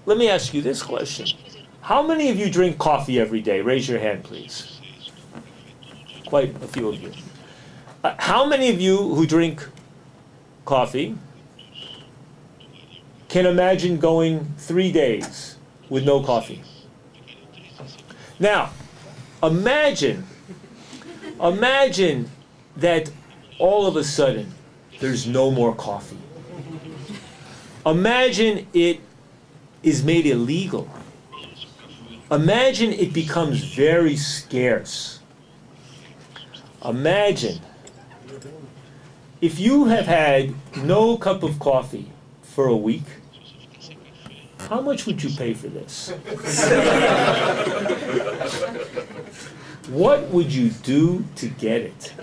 let me ask you this question. How many of you drink coffee every day? Raise your hand, please. Quite a few of you. How many of you who drink coffee can imagine going 3 days with no coffee? Now, imagine that all of a sudden there's no more coffee. Imagine it is made illegal. Imagine it becomes very scarce. Imagine if you have had no cup of coffee for a week, how much would you pay for this? What would you do to get it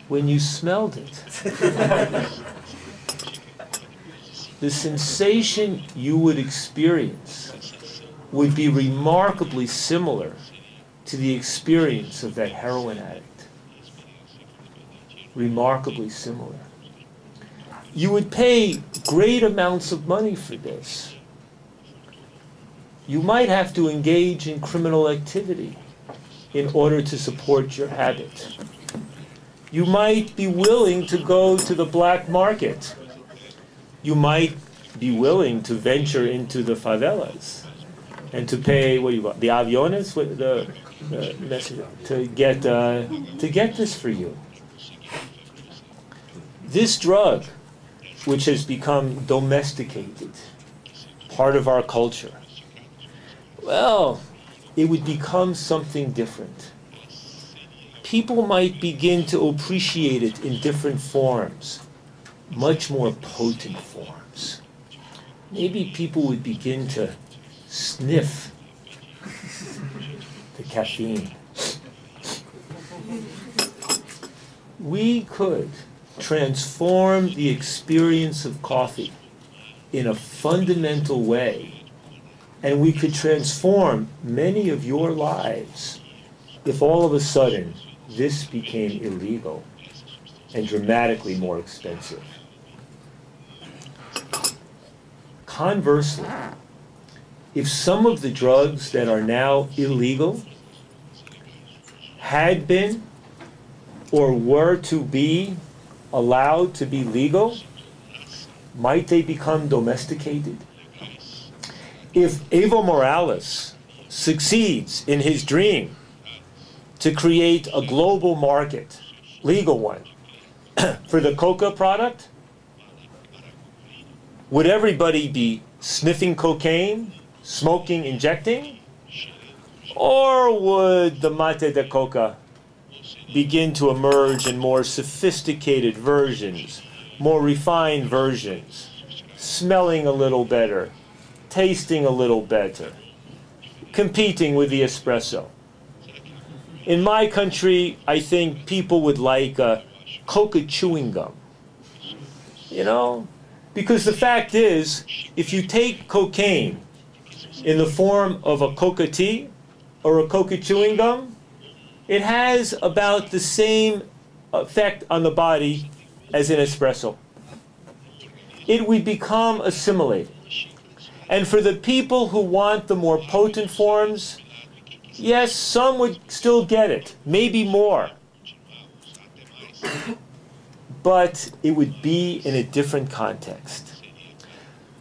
when you smelled it? The sensation you would experience would be remarkably similar to the experience of that heroin addict. Remarkably similar. You would pay great amounts of money for this. You might have to engage in criminal activity in order to support your habit. You might be willing to go to the black market. You might be willing to venture into the favelas and to pay the aviones, the message, to get this for you. This drug, which has become domesticated, part of our culture, well, it would become something different. People might begin to appreciate it in different forms, much more potent forms. Maybe people would begin to sniff the caffeine. We could transform the experience of coffee in a fundamental way, and we could transform many of your lives if all of a sudden this became illegal and dramatically more expensive. Conversely, if some of the drugs that are now illegal had been or were to be allowed to be legal, might they become domesticated? If Evo Morales succeeds in his dream to create a global market, legal one, for the coca product, would everybody be sniffing cocaine, smoking, injecting? Or would the mate de coca begin to emerge in more sophisticated versions, more refined versions, smelling a little better, tasting a little better, competing with the espresso? In my country, I think people would like a coca chewing gum. You know? Because the fact is, if you take cocaine in the form of a coca tea or a coca chewing gum, it has about the same effect on the body as an espresso. It would become assimilated. And for the people who want the more potent forms, yes, some would still get it, maybe more. But it would be in a different context.